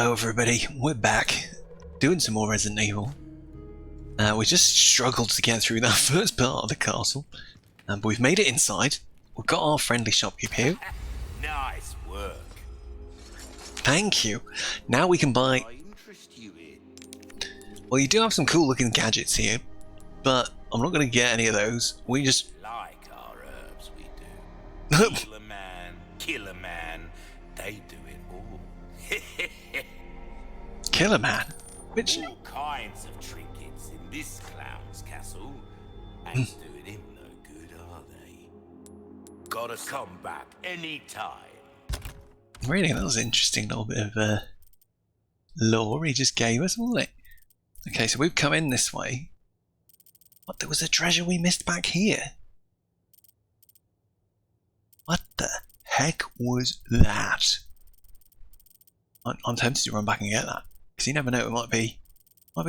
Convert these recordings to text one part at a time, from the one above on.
Hello everybody, we're back, doing some more Resident Evil. We just struggled to get through that first part of the castle, but we've made it inside. We've got our friendly shopkeep here. Nice work. Thank you. Now we can buy... Well, you do have some cool looking gadgets here, but I'm not going to get any of those. We just... Like our herbs, we do. Kill a man, they do it all. Killer Man? Which... All kinds of trinkets in this clown's castle. Ain't doing him no good, are they? Gotta come back anytime. Really, that was an interesting little bit of lore he just gave us, wasn't it? Okay, so we've come in this way. What, there was a treasure we missed back here? What the heck was that? I'm tempted to run back and get that, because you never know, it might be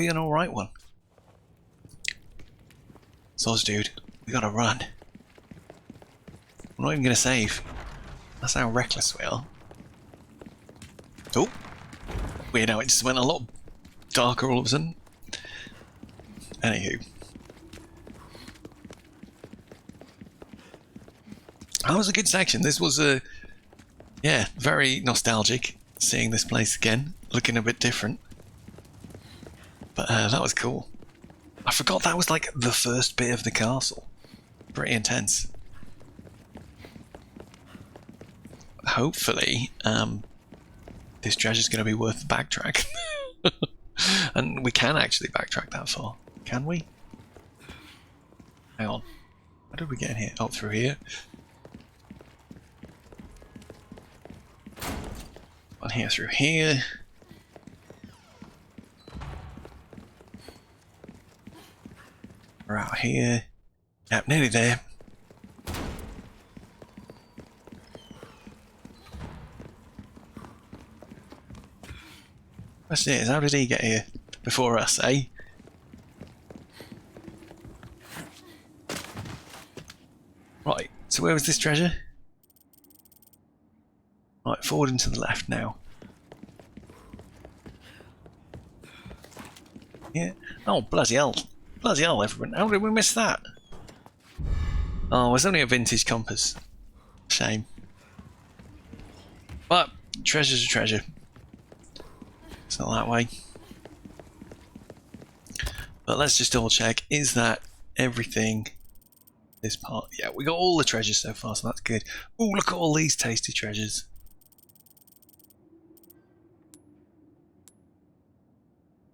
an alright one. Soz, dude, we gotta run. I'm not even gonna save. That's how reckless we are. Oh, weird how it just went a lot darker all of a sudden. Anywho. That was a good section. This was yeah, very nostalgic, seeing this place again, looking a bit different. But that was cool. I forgot that was like the first bit of the castle. Pretty intense. Hopefully, this treasure's going to be worth the backtrack. And we can actually backtrack that far. Can we? Hang on. How did we get in here? Oh, through here. On here, through here. We're out here. Yep, nearly there. That's it. How did he get here before us, eh? Right, so where was this treasure? Right, forward and to the left now. Yeah. Oh, bloody hell. Bloody hell, everyone. How did we miss that? Oh, it's only a vintage compass. Shame. But, treasure's a treasure. It's not that way. But let's just double check. Is that everything? This part? Yeah, we got all the treasures so far, so that's good. Ooh, look at all these tasty treasures.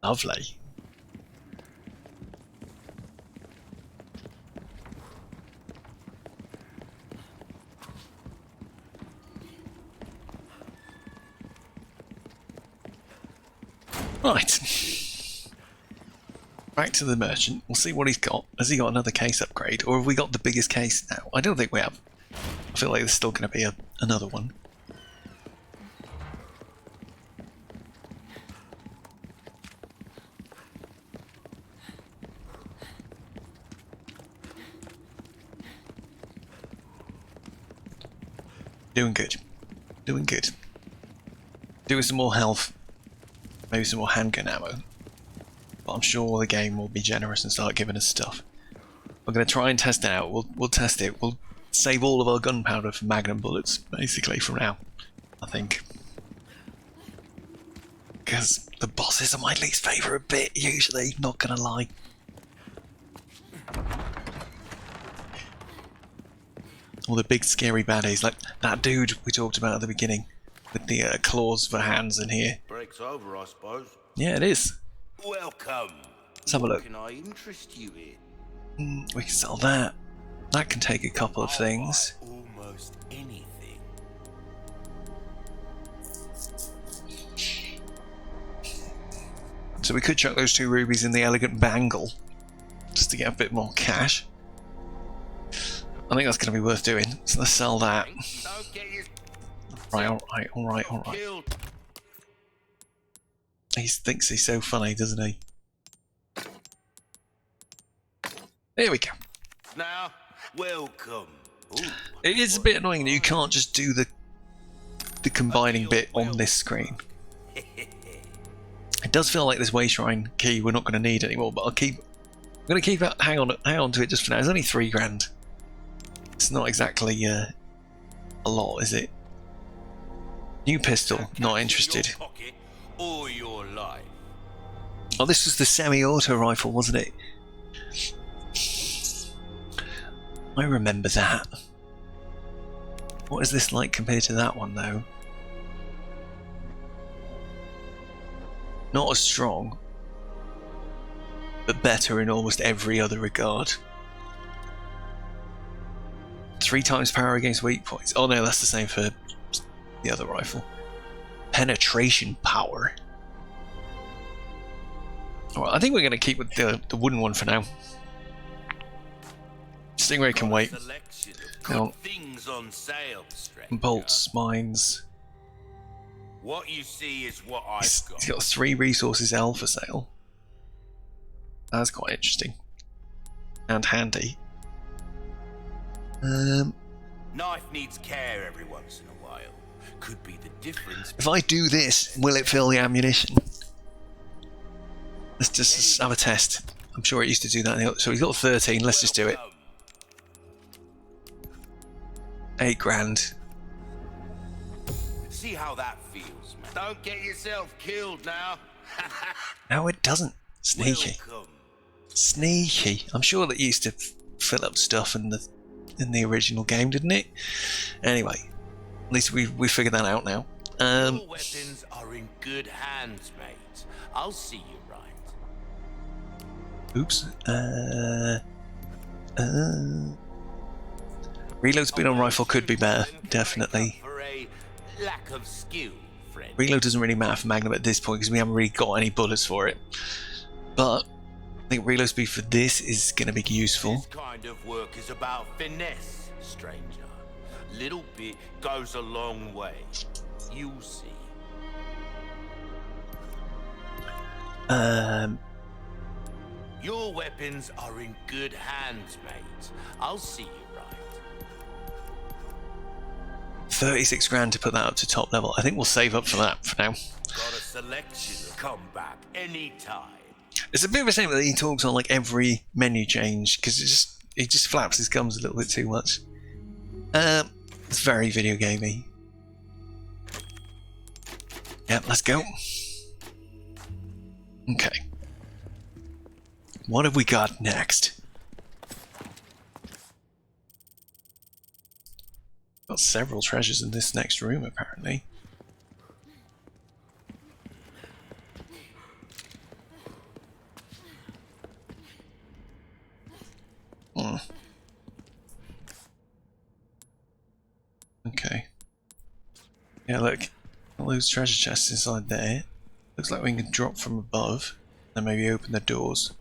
Lovely. Right. Back to the merchant. We'll see what he's got. Has he got another case upgrade? Or have we got the biggest case now? I don't think we have. I feel like there's still going to be another one. Doing good. Doing good. Doing some more health. Maybe some more handgun ammo. But I'm sure the game will be generous and start giving us stuff. We're going to try and test it out. We'll test it. We'll save all of our gunpowder for magnum bullets, basically, for now. I think. Because the bosses are my least favourite bit, usually. Not going to lie. All the big scary baddies, like that dude we talked about at the beginning. With the claws for hands in here. Break's over, I suppose. Yeah, it is. Welcome. Let's have a look. What can I interest you in? We can sell that. That can take a couple of things. Almost anything. So we could chuck those 2 rubies in the elegant bangle. Just to get a bit more cash. I think that's going to be worth doing. So let's sell that. Right, alright. He thinks he's so funny, doesn't he? There we go. Now, welcome. Ooh, It is a bit annoying that you can't just do the combining bit on this screen. It does feel like this way shrine key we're not going to need anymore, but I'm going to keep it. Hang on to it just for now. It's only $3,000. It's not exactly a lot, is it? New pistol, not interested. Or your life. Oh, this was the semi-auto rifle, wasn't it? I remember that. What is this like compared to that one, though? Not as strong, but better in almost every other regard. 3 times power against weak points. Oh no, that's the same for the other rifle. Penetration power. Well, I think we're going to keep with the wooden one for now. Stingray can wait. No. Things on sale, stranger. Bolts, mines. What you see is what I've got. He's got 3 resources L for sale. That's quite interesting. And handy. Knife needs care every once in a while. Could be the difference. If I do this, will it fill the ammunition? Let's just have a test. I'm sure it used to do that. So he's got 13. Let's just do it. $8,000. See how that feels, man. Don't get yourself killed now. No, it doesn't. Sneaky. Welcome. Sneaky. I'm sure that used to fill up stuff in the original game, didn't it? Anyway, at least we figured that out now. Your weapons are in good hands, mate. I'll see you right. Oops. Reload speed on rifle could be better, definitely. For a lack of skill, friend. Reload doesn't really matter for Magnum at this point because we haven't really got any bullets for it. But I think reload speed for this is going to be useful. This kind of work is about finesse, stranger. Little bit goes a long way. You'll see. Your weapons are in good hands, mate. I'll see you right. 36 grand to put that up to top level. I think we'll save up for that for now. Got a selection. Come back anytime. It's a bit of a shame that he talks on like every menu change because he just flaps his gums a little bit too much. It's very video gamey. Yep, let's go. Okay. What have we got next? Got several treasures in this next room, apparently. Okay. Yeah, look. All those treasure chests inside there. Looks like we can drop from above and maybe open the doors.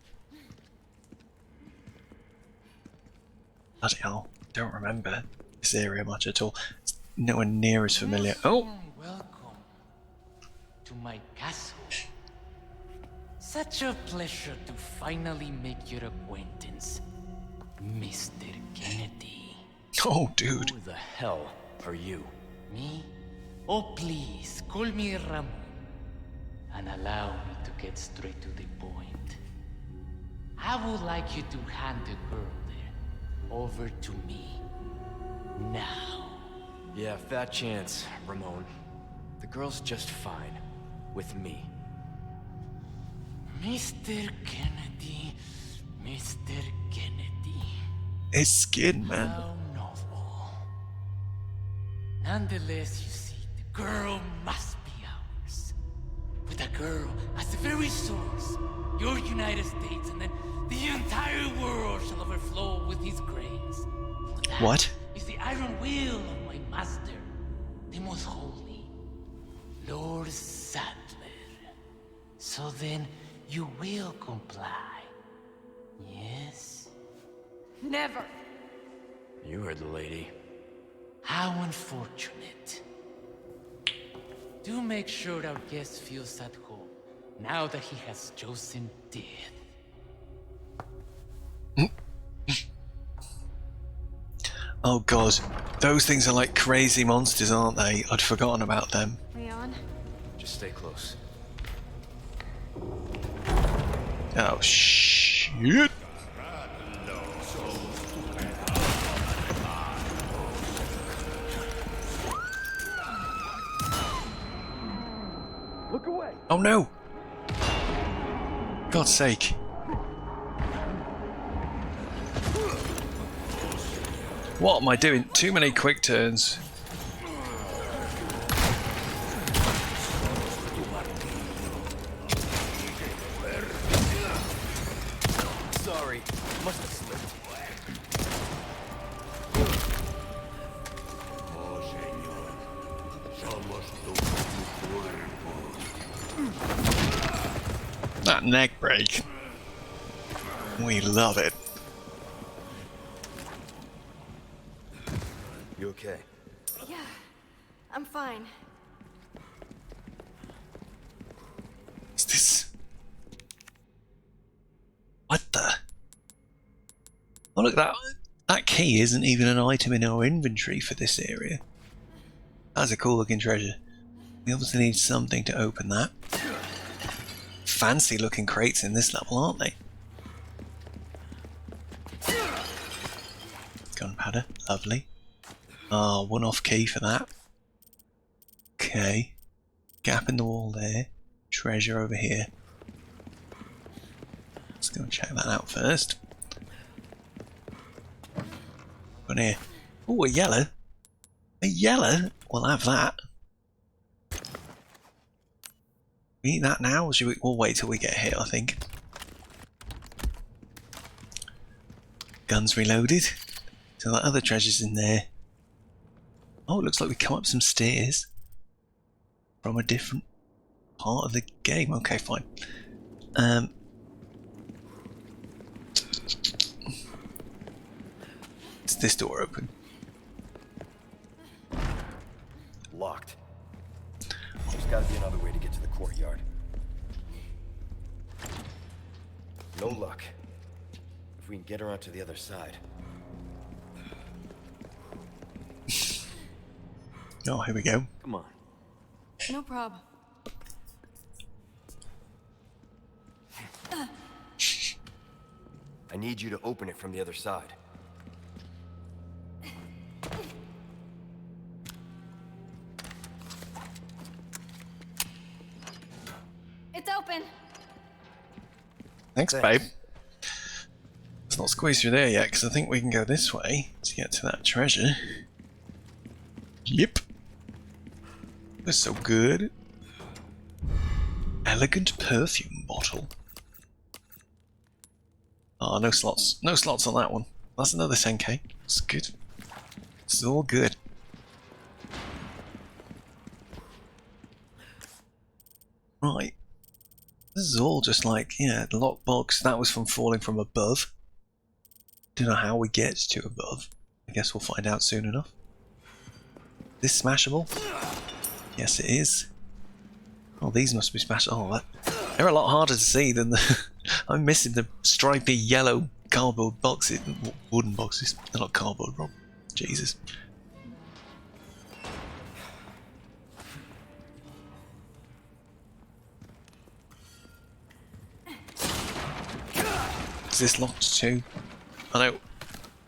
Bloody hell. Don't remember this area much at all. It's nowhere near as familiar. Oh! Welcome to my castle. Such a pleasure to finally make your acquaintance, Mr. Kennedy. Oh, dude. Who the hell are you? Me? Oh, please, call me Ramon. And allow me to get straight to the point. I would like you to hand the girl there over to me. Now. Yeah, fat chance, Ramon. The girl's just fine. With me. Mr. Kennedy, Mr. Kennedy. It's skin, man. How novel. Nonetheless, you see, the girl must be ours. With a girl as the very source, your United States and then the entire world shall overflow with his grace. For that What? is the iron will of my master, the most holy, Lord Sadler. So then, you will comply. Yes? Never. You heard the lady. How unfortunate. Do make sure our guest feels at home, now that he has chosen death. Oh god. Those things are like crazy monsters, aren't they? I'd forgotten about them. Leon? Just stay close. Oh, shit. Look away! Oh no! God's sake. What am I doing? Too many quick turns. Sorry, must have slipped. That neck break. We love it. You okay? Yeah, I'm fine. What's this? What the? Oh look, that key isn't even an item in our inventory for this area. That's a cool looking treasure. We obviously need something to open that. Fancy looking crates in this level, aren't they? Gunpowder, lovely. Ah, one-off key for that. Okay. Gap in the wall there. Treasure over here. Let's go and check that out first. Got here. Oh, a yellow. A yellow? We'll have that. We eat that now, or should we? We'll wait till we get here, I think. Guns reloaded. So that other treasure's in there. Oh, it looks like we come up some stairs from a different part of the game. Okay, fine. Is this door open? Locked. There's gotta be another way to get to the courtyard. No luck. If we can get around to the other side. Oh, here we go. Come on. No problem. I need you to open it from the other side. It's open. Thanks, babe. Let's not squeeze through there yet, because I think we can go this way to get to that treasure. Yep. That's so good. Elegant perfume bottle. Oh, no slots. No slots on that one. That's another 10k. It's good. It's all good. Right. This is all just like, yeah, the lockbox. That was from falling from above. Don't know how we get to above. I guess we'll find out soon enough. This smashable? Yes, it is. Oh, these must be smashed. Oh, they're a lot harder to see than the. I'm missing the stripy yellow cardboard boxes, wooden boxes. They're not cardboard, Rob. Jesus. Is this locked too? I know.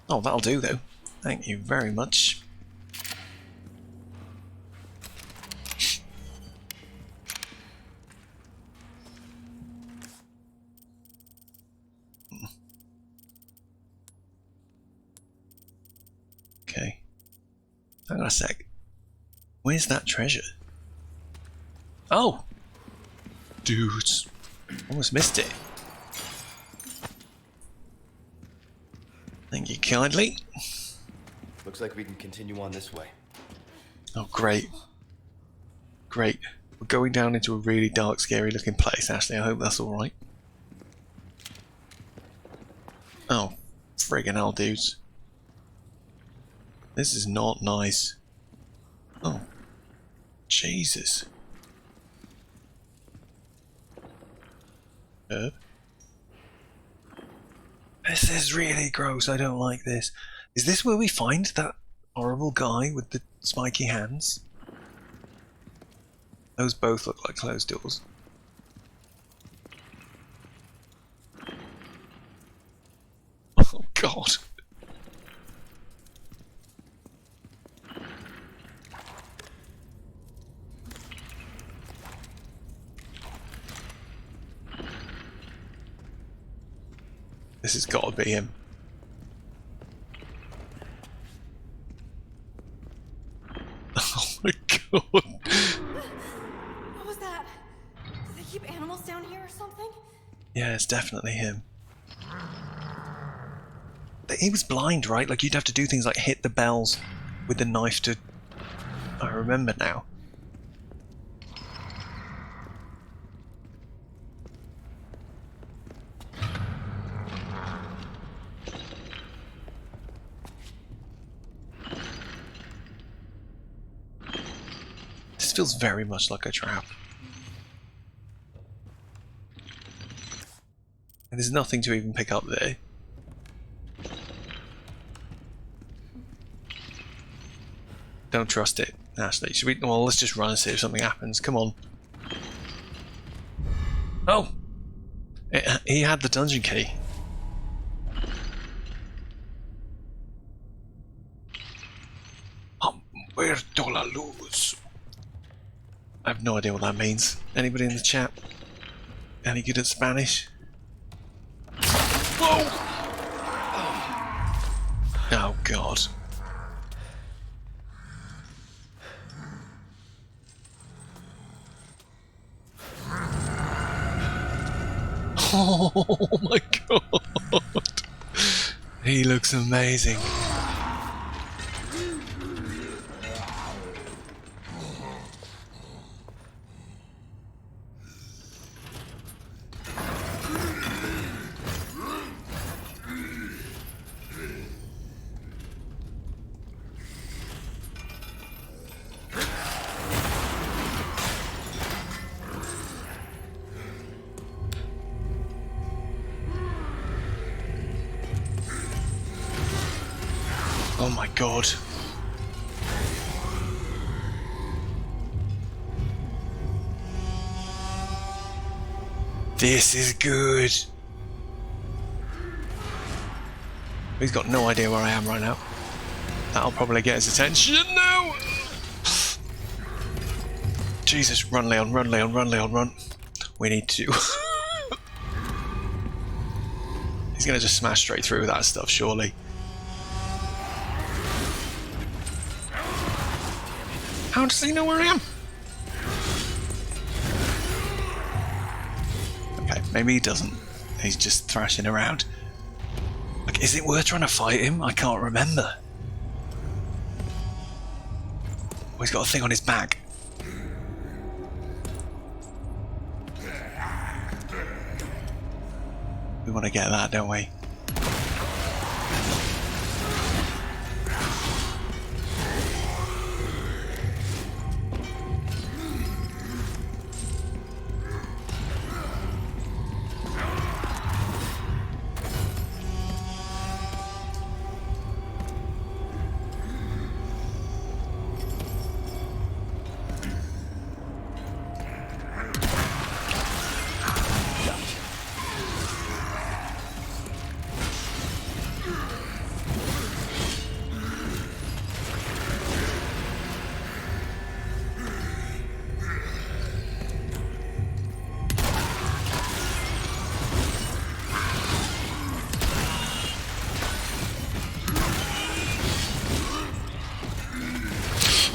Oh, that'll do though. Thank you very much. Okay. Hang on a sec. Where's that treasure? Oh! Dudes. Almost missed it. Thank you kindly. Looks like we can continue on this way. Oh, great. Great. We're going down into a really dark, scary looking place, Ashley. I hope that's alright. Oh, friggin' hell, dudes. This is not nice. Oh. Jesus. Herb? This is really gross. I don't like this. Is this where we find that horrible guy with the spiky hands? Those both look like closed doors. God. This has got to be him. Oh my God. What was that? Do they keep animals down here or something? Yeah, it's definitely him. He was blind, right? Like, you'd have to do things like hit the bells with the knife to... I remember now. This feels very much like a trap. And there's nothing to even pick up there. Don't trust it, Ashley. Should we? Well, let's just run and see if something happens. Come on. Oh! He had the dungeon key. Humberto la luz. I have no idea what that means. Anybody in the chat? Any good at Spanish? Whoa! Oh God. Oh my God. He looks amazing. Oh my God. This is good. He's got no idea where I am right now. That'll probably get his attention. No! Jesus, run, Leon, run, Leon, run, Leon, run. We need to. He's gonna just smash straight through that stuff, surely. How does he know where I am? Okay, maybe he doesn't. He's just thrashing around. Like, is it worth trying to fight him? I can't remember. Oh, he's got a thing on his back. We want to get that, don't we?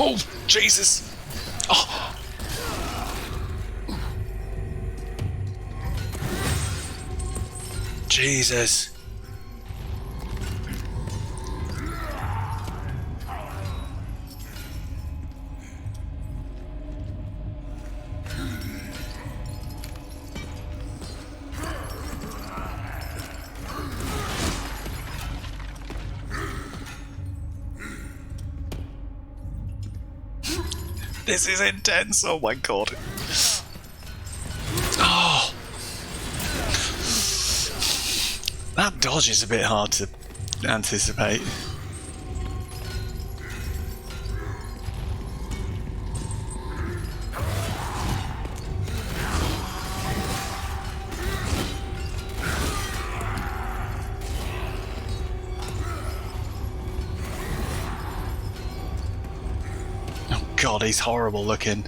Oh, Jesus! Oh. Jesus! This is intense, oh my God. Oh! That dodge is a bit hard to anticipate. God, he's horrible looking.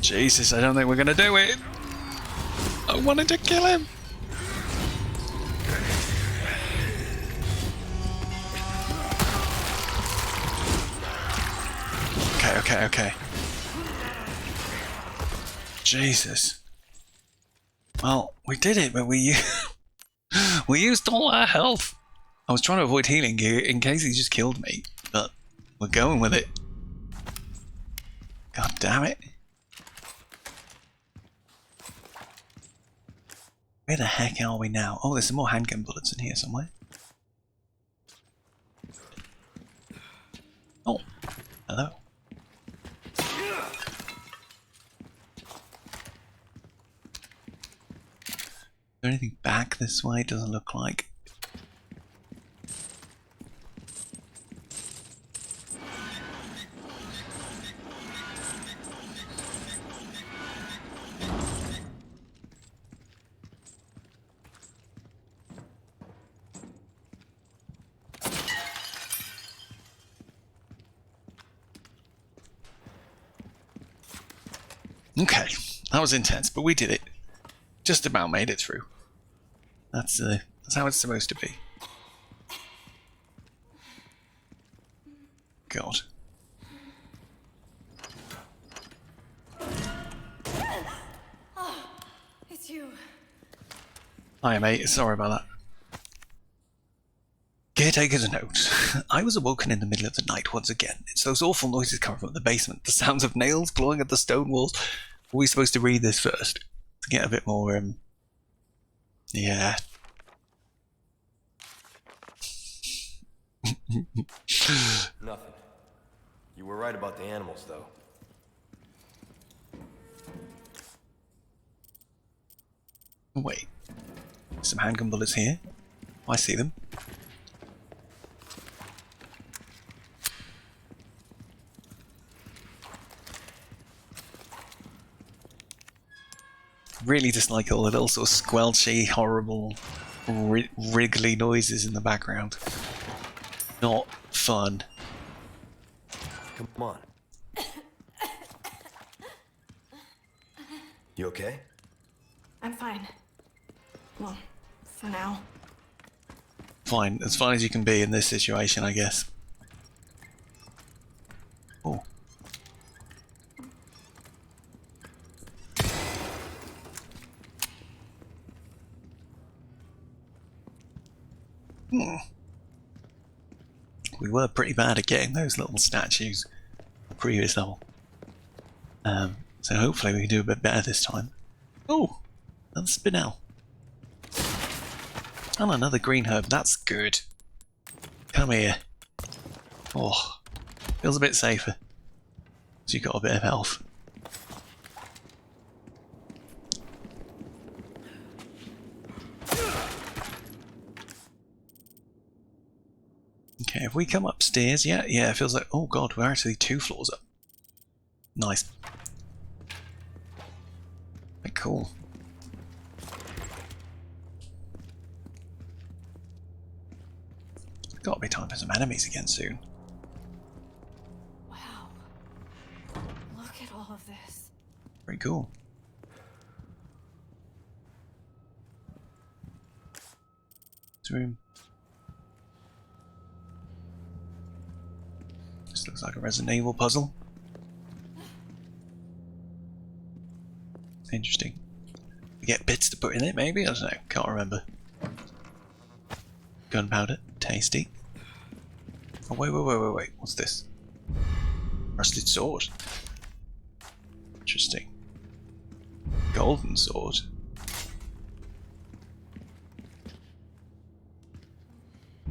Jesus, I don't think we're gonna do it. I wanted to kill him. Okay. Jesus. Well, we did it, but we used all our health. I was trying to avoid healing you in case he just killed me, but we're going with it. God damn it. Where the heck are we now? Oh, there's some more handgun bullets in here somewhere. Oh, hello. Is there anything back this way? Doesn't look like. Okay, that was intense, but we did it. Just about made it through. That's how it's supposed to be. God. Oh, it's you. Hi mate, sorry about that. Caretaker's note. I was awoken in the middle of the night once again. It's those awful noises coming from the basement. The sounds of nails clawing at the stone walls. Were we supposed to read this first? To get a bit more, yeah. Nothing. You were right about the animals, though. Wait. Some handgun bullets here. Oh, I see them. Really dislike all the little sort of squelchy, horrible, wriggly noises in the background. Not fun. Come on. You okay? I'm fine. Well, for now. Fine, as fine as you can be in this situation, I guess. Oh. We were pretty bad at getting those little statues previous level. So hopefully we can do a bit better this time. Oh, another spinel. And another green herb, that's good. Come here. Oh, feels a bit safer. So you got a bit of health. Okay, if we come upstairs, yeah, it feels like, oh god, we're actually 2 floors up. Nice. Quite cool. Gotta be time for some enemies again soon. Wow. Look at all of this. Pretty cool. This room. This looks like a Resident Evil puzzle. Interesting. We get bits to put in it, maybe? I don't know. Can't remember. Gunpowder. Tasty. Oh, wait. What's this? Rusted sword. Interesting. Golden sword.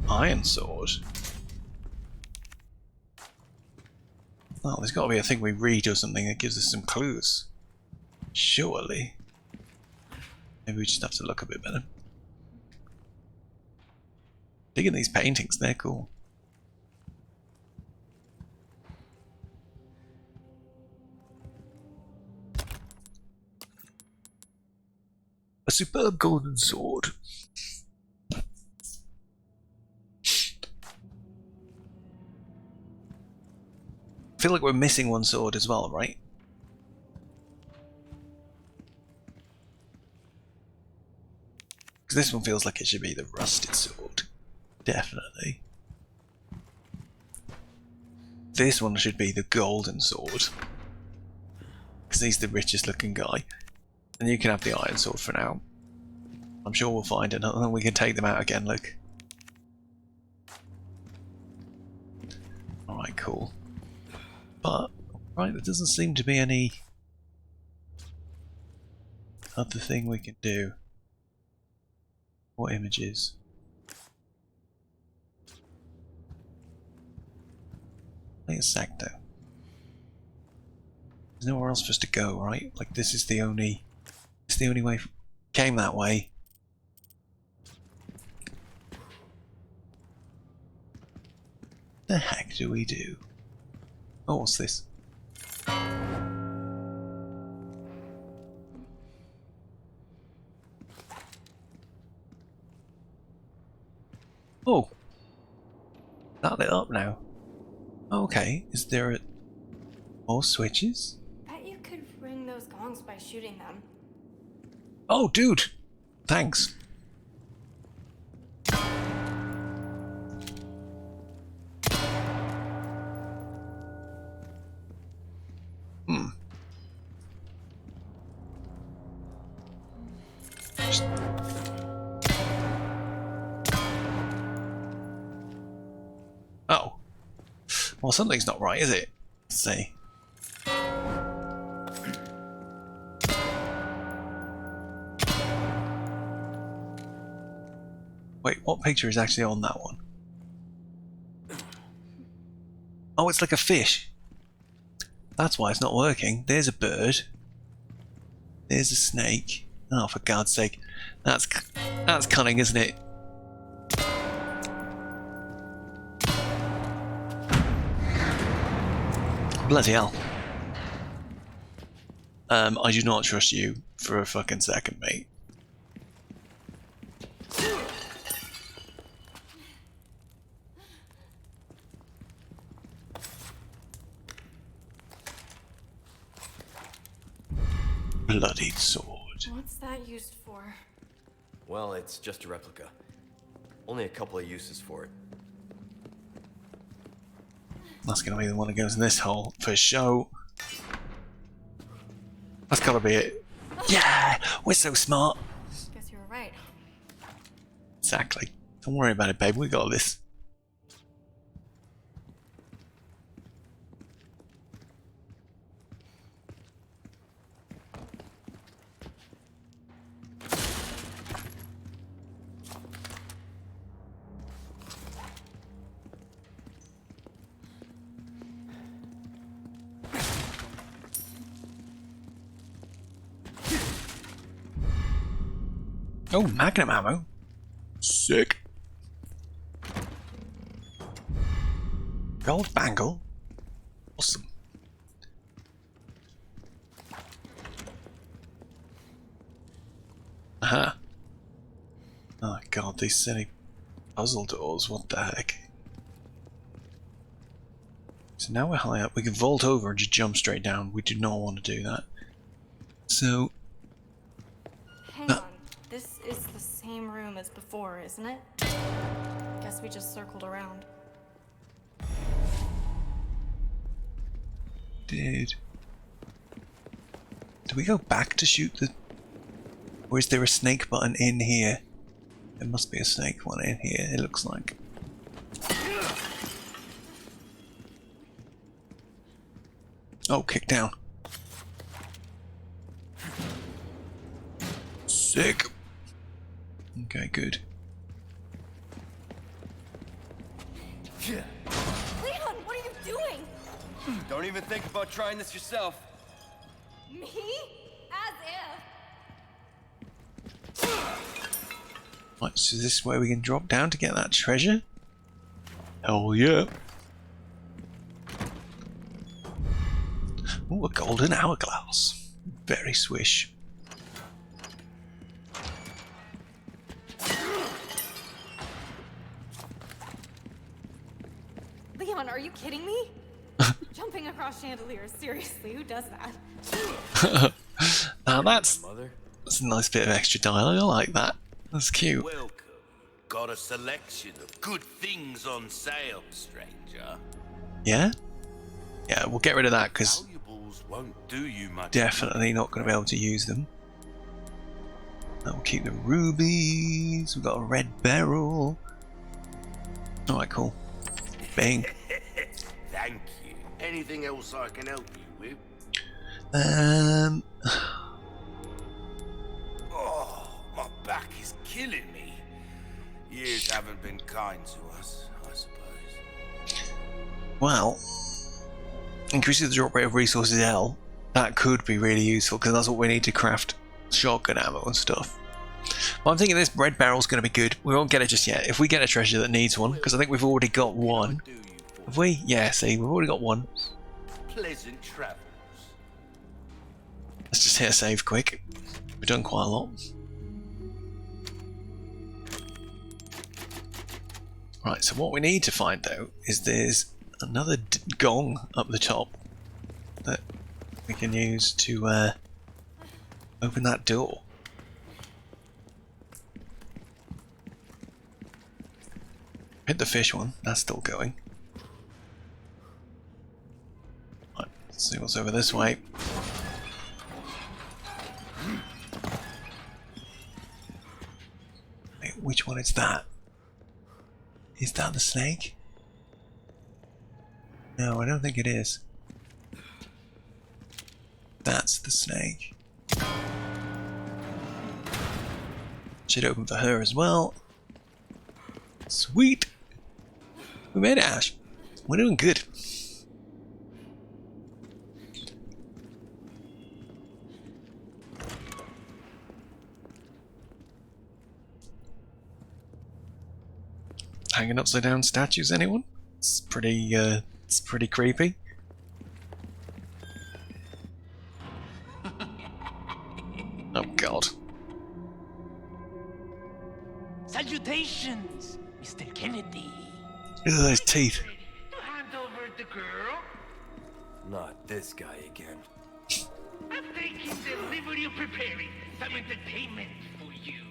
Iron sword. Oh, there's got to be a thing we read or something that gives us some clues. Surely. Maybe we just have to look a bit better. Digging these paintings, they're cool. superb golden sword. I feel like we're missing one sword as well, right? Because this one feels like it should be the rusted sword. Definitely. This one should be the golden sword. Because he's the richest looking guy. And you can have the iron sword for now. I'm sure we'll find another and we can take them out again, look. Alright, cool. But, right, there doesn't seem to be any other thing we can do. What images? Wait a sec though. There's nowhere else for us to go, right? Like this is the only way. Came that way. The heck do we do? Oh, what's this? Oh, that lit up now. Okay, is there more switches? Bet you could ring those gongs by shooting them. Oh, dude! Thanks. Hmm. Oh. Well, something's not right, is it? Let's see. Wait, what picture is actually on that one? Oh, it's like a fish. That's why it's not working. There's a bird. There's a snake. Oh, for God's sake. That's cunning, isn't it? Bloody hell. I do not trust you for a fucking second, mate. Bloody sword. What's that used for? Well, it's just a replica. Only a couple of uses for it. That's gonna be the one that goes in this hole for show. That's gotta be it. Yeah, we're so smart. Guess you were right. Exactly. Don't worry about it, babe. We got this. Oh, magnum ammo. Sick. Gold bangle. Awesome. Aha. Oh god, these silly puzzle doors, what the heck. So now we're high up, we can vault over and just jump straight down. We do not want to do that. So... Hang on. This is the same room as before, isn't it? Guess we just circled around. Do we go back to shoot the... Or is there a snake button in here? There must be a snake one in here, it looks like. Oh, kick down. Sick. Okay, good. Leon, what are you doing? Don't even think about trying this yourself. Me? As if. Right, so this is where we can drop down to get that treasure? Hell yeah. Ooh, a golden hourglass. Very swish. kidding me? Jumping across chandeliers, seriously, who does that? Now My that's mother? a nice bit of extra dialogue. I like that. That's cute. Welcome. Got a selection of good things on sale, stranger. Yeah? Yeah, we'll get rid of that because Valuables won't do you much. definitely not going to be able to use them. We'll keep the rubies. We've got a red barrel. Alright, cool. Bang. Thank you. Anything else I can help you with? Oh, my back is killing me. Years haven't been kind to us, I suppose. Well, increasing the drop rate of resources L, that could be really useful because that's what we need to craft shotgun ammo and stuff. But I'm thinking this red barrel's going to be good. We won't get it just yet. If we get a treasure that needs one, because I think we've already got one. Do you for Have we? Yeah, see, we've already got one. pleasant travels? Let's just hit a save quick. We've done quite a lot. Right, so what we need to find though is there's another gong up the top that we can use to open that door. Hit the fish one, that's still going. Right, let's see what's over this way. Wait, which one is that? Is that the snake? No, I don't think it is. That's the snake. Should open for her as well. Sweet! We made it, Ash. We're doing good. Hanging upside down statues, anyone? It's pretty creepy. Oh god. Salutations, Mr. Kennedy. Look at those teeth. To hand over the girl, Not this guy again. I'm taking delivery of preparing some entertainment for you.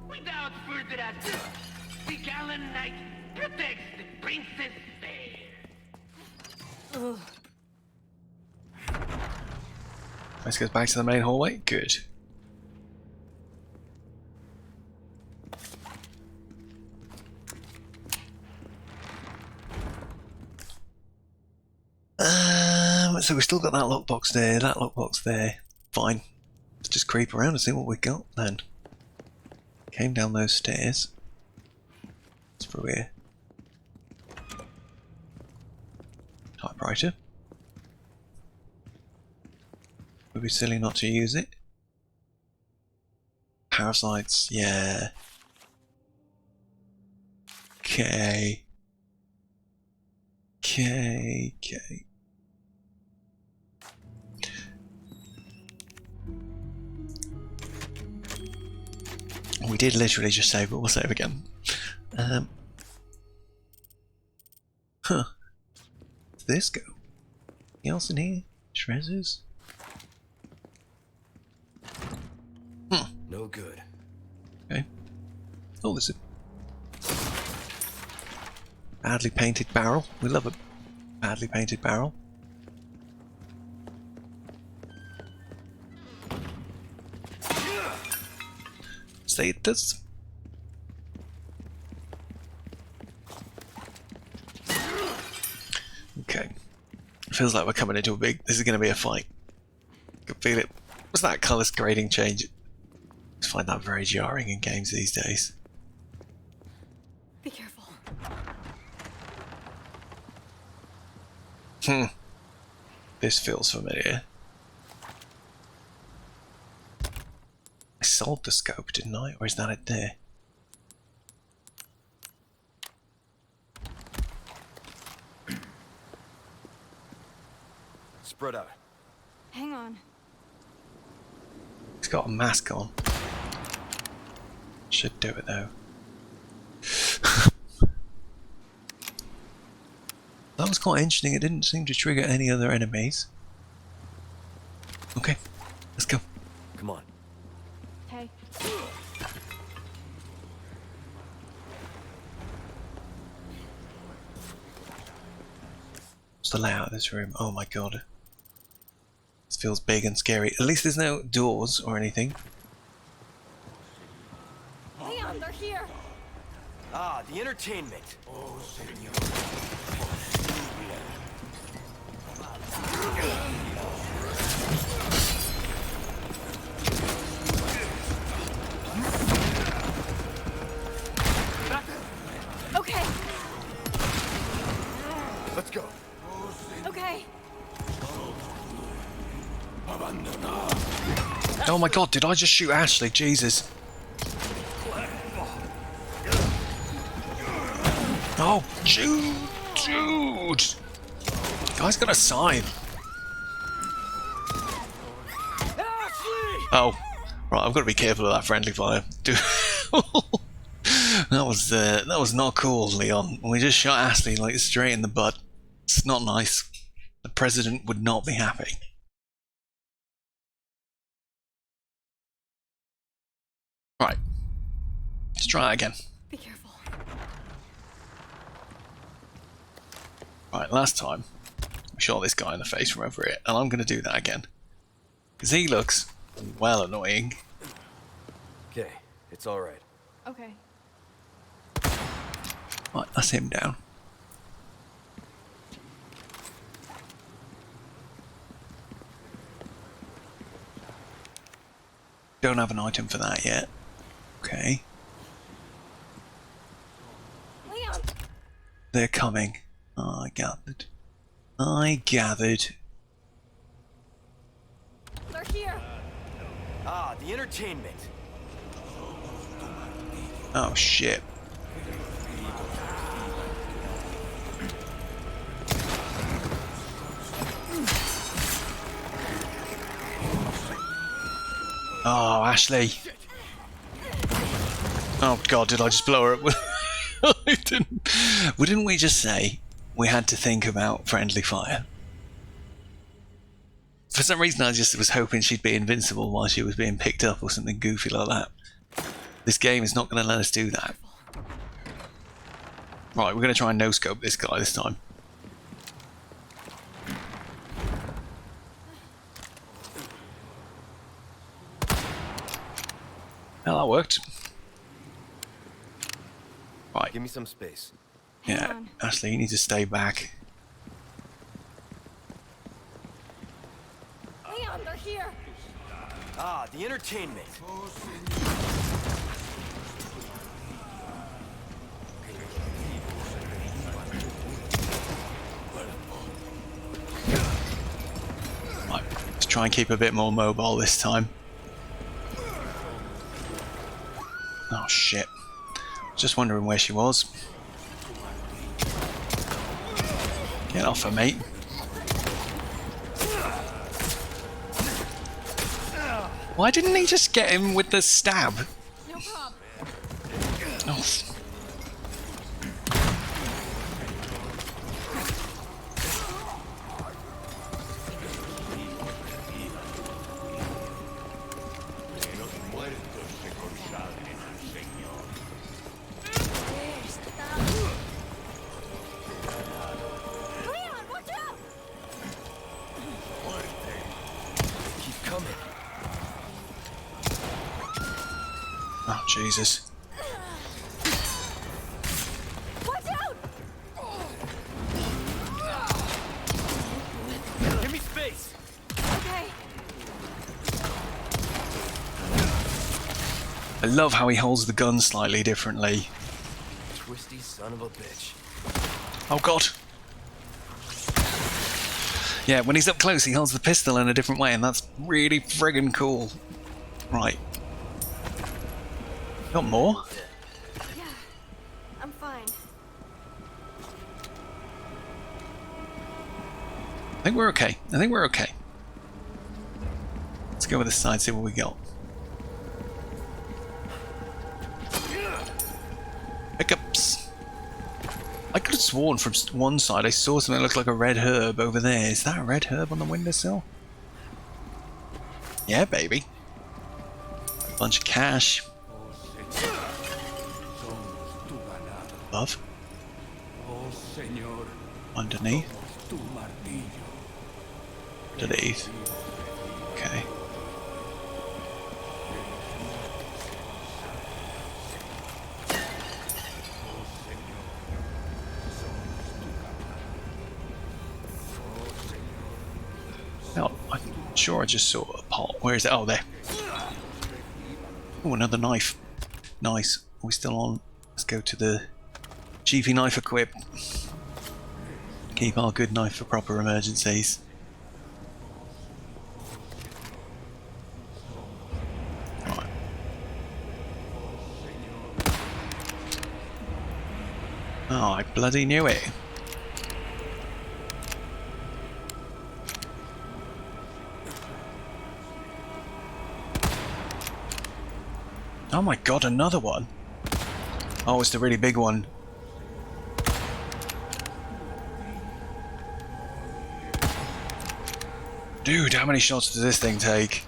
Without further ado, the gallant knight protects the princess fair. Let's go back to the main hallway. Good. So we've still got that lockbox there, that lockbox there. Fine. Let's just creep around and see what we got then. Came down those stairs. It's through here. Typewriter. Would be silly not to use it. Parasites, yeah. Okay. Okay. We did literally just save, but we'll save again. Huh. Where's this go? Anything else in here? Treasures? No good. Okay. Oh, there's a badly painted barrel. We love a badly painted barrel. Status. Okay. Feels like we're coming into a big. This is going to be a fight. Can feel it. What's that colour grading change? I find that very jarring in games these days. Be careful. This feels familiar. I sold the scope, didn't I? Or is that it there? Spread out. Hang on. He's got a mask on. Should do it though. That was quite interesting. It didn't seem to trigger any other enemies. Okay, let's go. Come on. Hey. What's the layout of this room? Oh my god. This feels big and scary. At least there's no doors or anything. Leon, they're here. Ah, the entertainment. Okay. Let's go. Okay. Oh my god, did I just shoot Ashley? Jesus. Oh, dude. Guy's got a scythe. Oh, right. I've got to be careful of that friendly fire. Dude, that was not cool, Leon. We just shot Ashley like straight in the butt. It's not nice. The president would not be happy. Right. Let's try it again. Be careful. Right, last time we shot this guy in the face from over it, and I'm going to do that again. Because he looks well annoying. Okay, it's all right. Okay. Right, that's him down. Don't have an item for that yet. Okay. Leon. They're coming. I gathered. They're here. Ah, the entertainment. Oh shit. Oh, Ashley. Oh god, did I just blow her up? I didn't. Didn't we just say we had to think about friendly fire? For some reason I just was hoping she'd be invincible while she was being picked up or something goofy like that. This game is not going to let us do that. Right, we're going to try and no-scope this guy this time. Well, that worked. Right. Give me some space. Hang Yeah, on. Ashley, you need to stay back. Leon, they're here. Ah, the entertainment. Right, let's try and keep a bit more mobile this time. Oh shit. Just wondering where she was. Get off her, mate. Why didn't he just get him with the stab? No problem. Oh. Leon, watch out! Keep coming. Oh, Jesus. Watch out! Give me space. Okay. I love how he holds the gun slightly differently. Twisty son of a bitch. Oh god. Yeah, when he's up close he holds the pistol in a different way and that's really friggin' cool. Right. Got more? Yeah. I'm fine. I think we're okay. I think we're okay. Let's go with this side, see what we got. Pickups. I could have sworn from one side I saw something that looked like a red herb over there. Is that a red herb on the windowsill? Yeah, baby. Bunch of cash. Above. Underneath. Underneath. Okay. No, I'm sure I just saw a pot. Where is it? Oh, there. Oh, another knife. Nice. Are we still on? Let's go to the chiefy knife equip. Keep our good knife for proper emergencies. Right. Oh, I bloody knew it. Oh my god, another one. Oh, it's the really big one. Dude, how many shots does this thing take?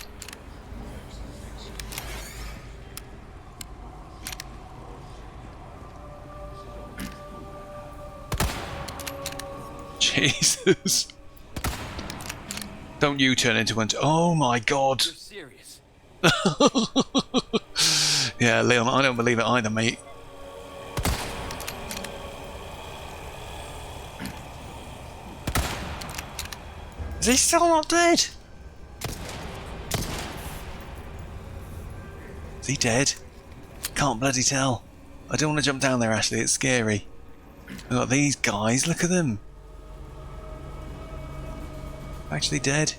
Jesus. Don't you turn into one. Oh my god. You're serious. Yeah, Leon, I don't believe it either, mate. Is he still not dead? Is he dead? Can't bloody tell. I don't want to jump down there, Ashley, it's scary. We've got these guys, look at them. Actually dead.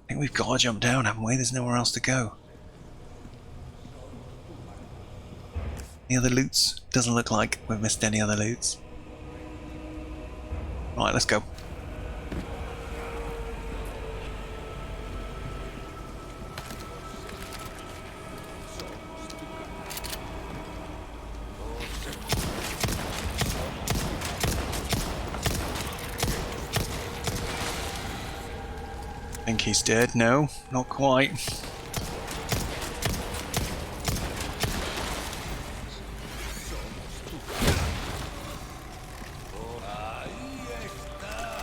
I think we've got to jump down, haven't we? There's nowhere else to go. Any other loots? Doesn't look like we've missed any other loots. Right, let's go. I think he's dead. No, not quite.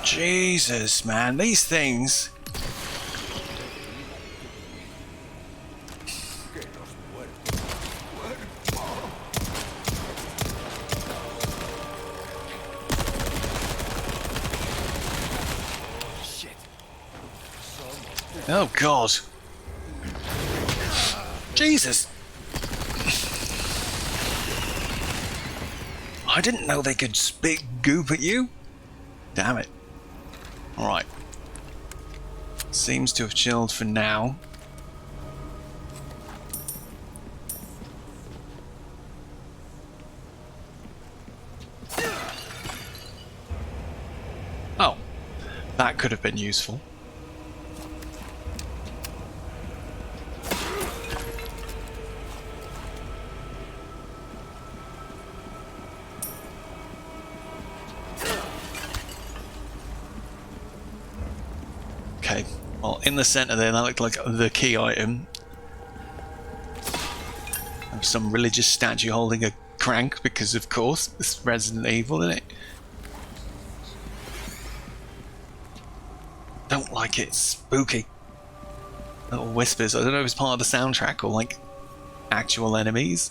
Jesus, man, these things. Oh god. Jesus. I didn't know they could spit goop at you. Damn it. Alright. Seems to have chilled for now. Oh. That could have been useful. Okay, well, in the center there, that looked like the key item. Some religious statue holding a crank, because of course, it's Resident Evil, isn't it? Don't like it, it's spooky. Little whispers, I don't know if it's part of the soundtrack or like actual enemies.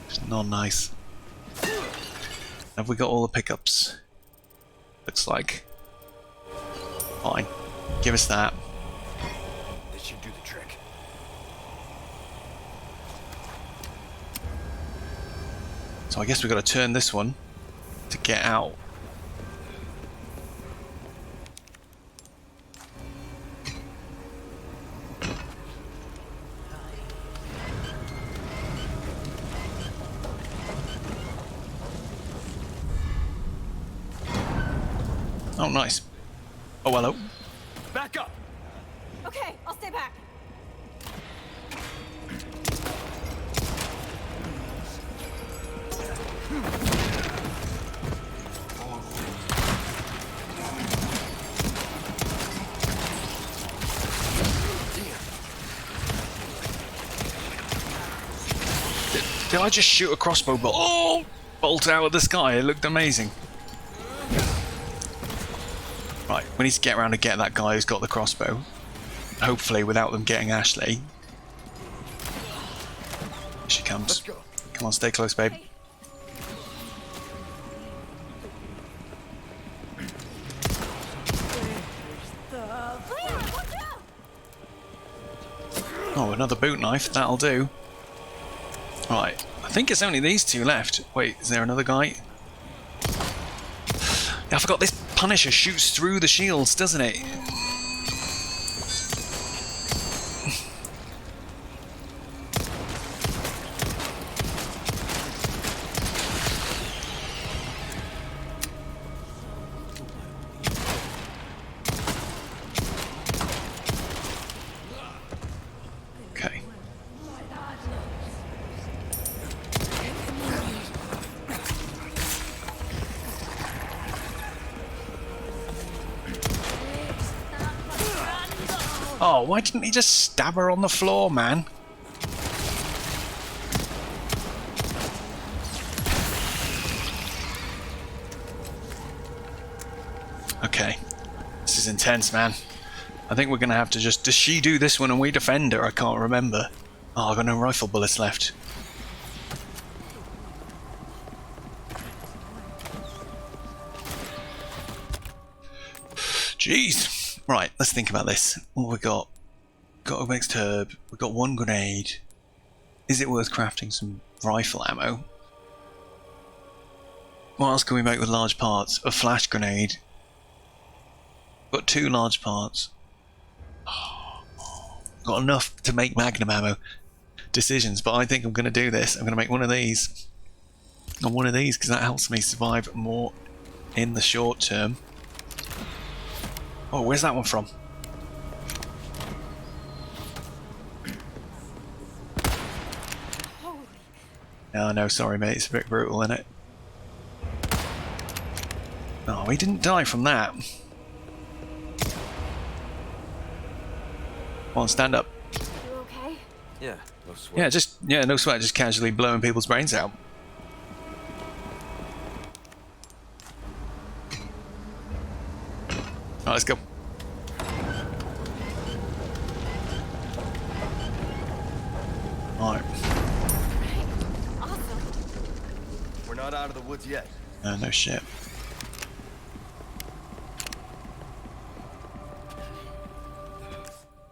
It's not nice. Have we got all the pickups? Looks like. Fine. Give us that. This should do the trick. So I guess we've got to turn this one to get out. Oh, nice. Oh, hello. Back up! Okay, I'll stay back. Did I just shoot a crossbow bolt? Oh! Bolt out of the sky. It looked amazing. Right, we need to get around to get that guy who's got the crossbow. Hopefully without them getting Ashley. Here she comes. Let's go. Come on, stay close, babe. Oh, another boot knife. That'll do. Right, I think it's only these two left. Wait, is there another guy? I forgot this Punisher shoots through the shields, doesn't it? Okay. Oh, why didn't he just stab her on the floor, man? Okay. This is intense, man. I think we're going to have to just... Does she do this one and we defend her? I can't remember. Oh, I've got no rifle bullets left. Jeez. Right, let's think about this. What have we got? Got a mixed herb. We've got one grenade. Is it worth crafting some rifle ammo? What else can we make with large parts? A flash grenade. Got 2 large parts. Got enough to make magnum ammo. Decisions, but I think I'm going to do this. I'm going to make one of these. And one of these, because that helps me survive more in the short term. Oh, where's that one from? Oh no, sorry mate, it's a bit brutal, isn't it? Oh, he didn't die from that. Come on, stand up. You okay? Yeah, no sweat. Yeah, no sweat, just casually blowing people's brains out. Alright, let's go. Alright. Awesome. We're not out of the woods yet. No shit.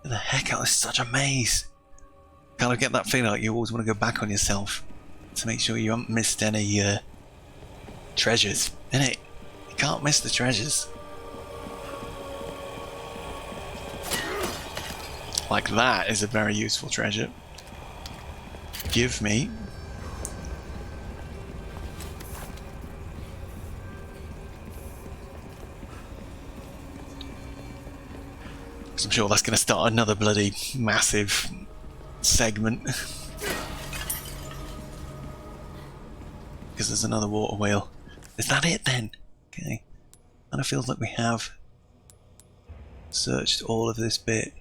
Get the heck out, this is such a maze. Kind of get that feeling like you always want to go back on yourself to make sure you haven't missed any treasures, innit? You can't miss the treasures. Like that is a very useful treasure. Give me. I'm sure that's going to start another bloody massive segment. Because there's another water wheel. Is that it then? Okay. And it feels like we have searched all of this bit.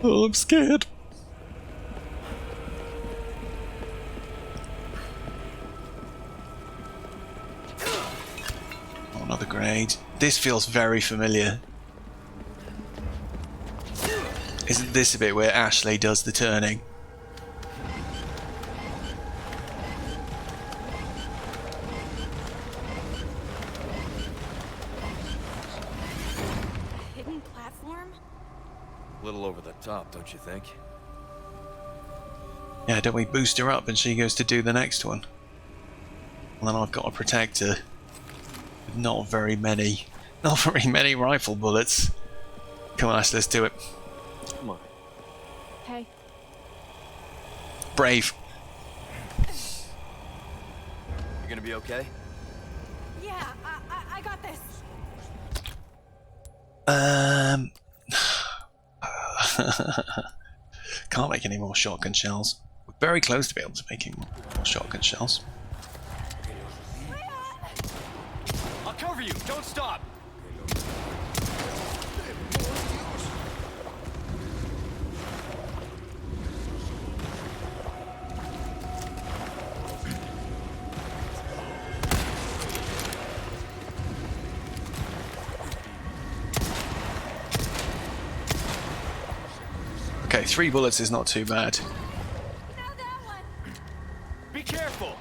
Oh, I'm scared. Oh, another grenade. This feels very familiar. Isn't this a bit where Ashley does the turning? Hidden platform? A little over the top, don't you think? Yeah, don't we boost her up and she goes to do the next one? And then I've got to protect her. With not very many rifle bullets. Come on, Ash, let's do it. Come on. Hey. Brave. You gonna be okay? Yeah, I got this. Can't make any more shotgun shells. We're very close to be able to making more shotgun shells. I'll cover you. Don't stop. Okay, 3 bullets is not too bad. Be careful.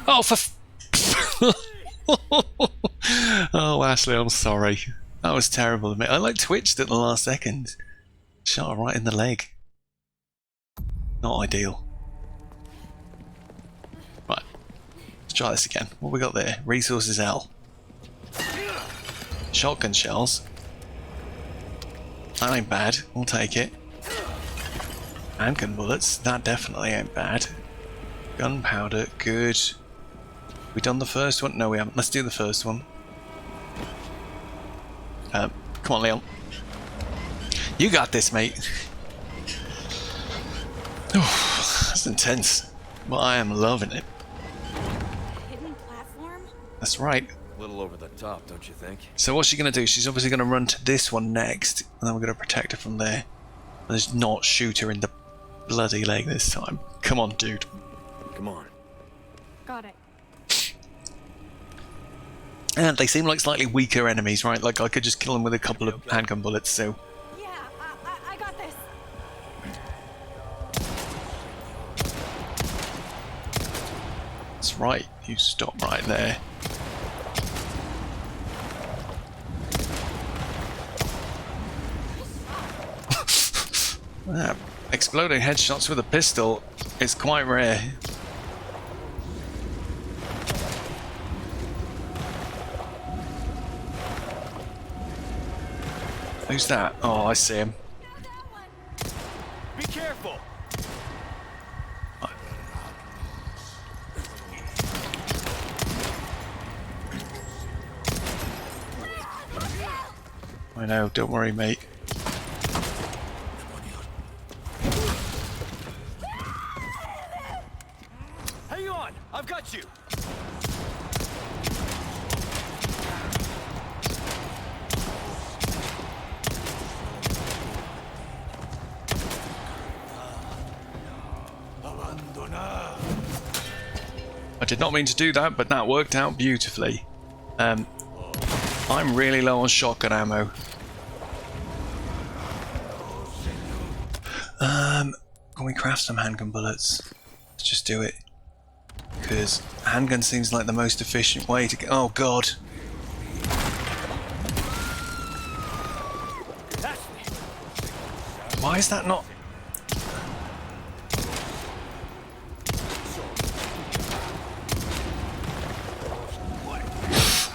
Oh, for oh, Ashley, I'm sorry. That was terrible of me. I like twitched at the last second. Shot her right in the leg. Not ideal. Right. Let's try this again. What we got there? Resources L. Shotgun shells. That ain't bad. We'll take it. Handgun bullets. That definitely ain't bad. Gunpowder. Good. We done the first one? No, we haven't. Let's do the first one. Come on, Leon. You got this, mate. That's intense. But I am loving it. Hidden platform? That's right. A little over the top, don't you think? So what's she going to do? She's obviously going to run to this one next, and then we're going to protect her from there. And just not shoot her in the bloody leg this time. Come on, dude. Come on. Got it. And they seem like slightly weaker enemies, right? Like I could just kill them with a couple of handgun bullets, so... Yeah, I got this. That's right. You stop right there. Yeah, exploding headshots with a pistol is quite rare. Who's that? Oh, I see him. Be careful. I know, don't worry, mate. Hang on. I've got you. I did not mean to do that, but that worked out beautifully. I'm really low on shotgun ammo. Can we craft some handgun bullets? Let's just do it. Because handgun seems like the most efficient way to get... Oh, God. Why is that not...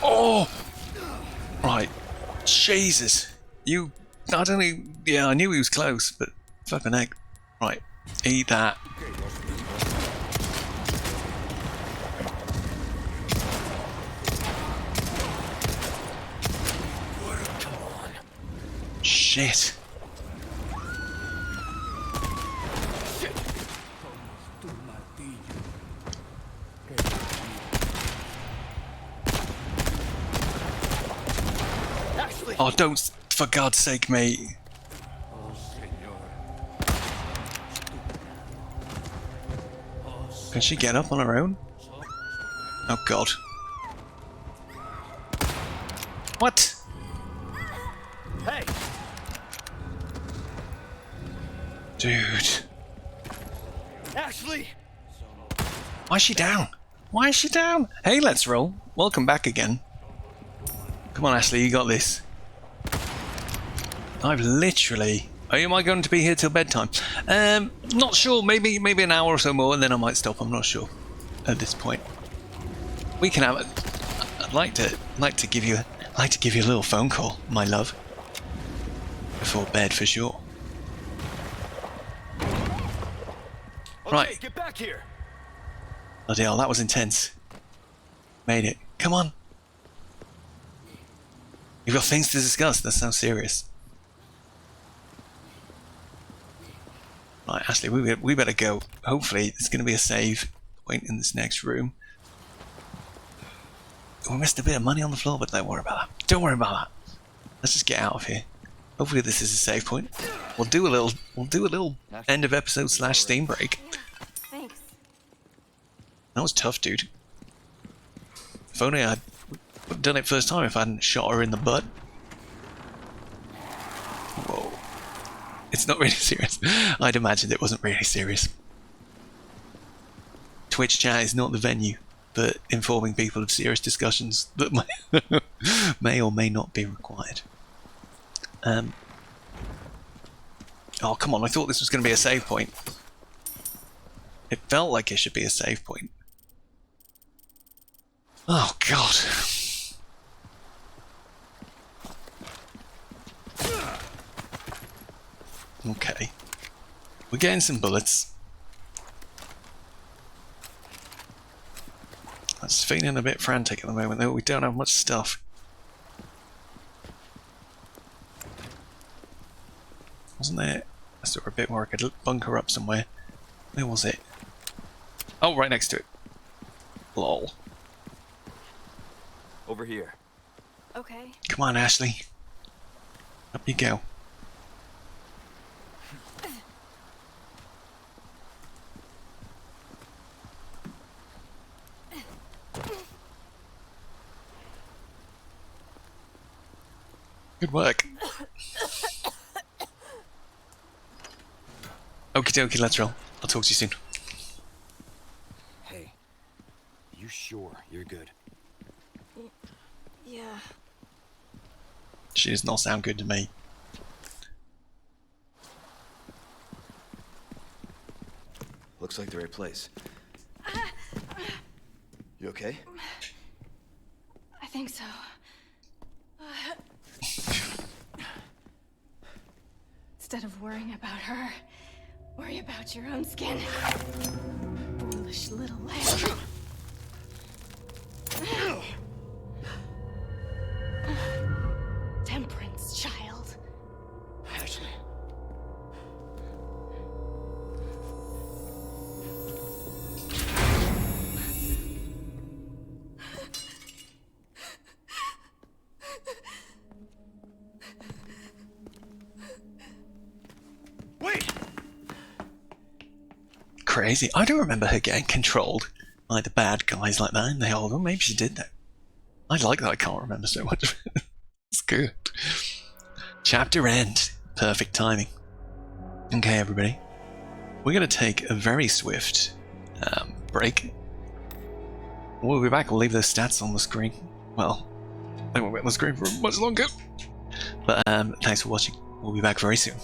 Oh! Right. Jesus. You... I don't even... Yeah, I knew he was close, but... Fucking heck. Right. Eat that. Shit. Oh, don't, for God's sake, mate. Can she get up on her own? Oh, God. What? Hey. Dude. Ashley. Why is she down? Why is she down? Hey, let's roll. Welcome back again. Come on, Ashley, you got this. I've literally... Oh, am I going to be here till bedtime? Not sure. Maybe an hour or so more, and then I might stop. I'm not sure at this point. We can have. I'd like to give you a little phone call, my love, before bed for sure. Okay, Right. get back here. Bloody hell, that was intense. Made it. Come on. You've got things to discuss. That sounds serious. Right, Ashley, we better go. Hopefully, there's going to be a save point in this next room. We missed a bit of money on the floor, but don't worry about that. Don't worry about that. Let's just get out of here. Hopefully, this is a save point. We'll do a little end of episode / Steam break. Yeah, thanks. That was tough, dude. If only I'd done it first time if I hadn't shot her in the butt. Whoa. It's not really serious. I'd imagined it wasn't really serious. Twitch chat is not the venue for informing people of serious discussions that may or may not be required. Oh, come on, I thought this was going to be a save point. It felt like it should be a save point. Oh, God. Okay. We're getting some bullets. That's feeling a bit frantic at the moment, though. We don't have much stuff. Wasn't there? I saw a bit more. I could bunker up somewhere. Where was it? Oh, right next to it. Lol. Over here. Okay. Come on, Ashley. Up you go. Good work. Okie dokie, let's roll. I'll talk to you soon. Hey, you sure you're good? Yeah. She does not sound good to me. Looks like the right place. You okay? I think so. Instead of worrying about her, worry about your own skin. Foolish little lamb. Temperance, child. Ashley. Wait! Crazy. I don't remember her getting controlled by the bad guys like that in the old one. Maybe she did that. I like that I can't remember so much. It's good. Chapter end. Perfect timing. Okay, everybody. We're going to take a very swift break. We'll be back. We'll leave those stats on the screen. Well, they won't be on the screen for much longer. But thanks for watching. We'll be back very soon.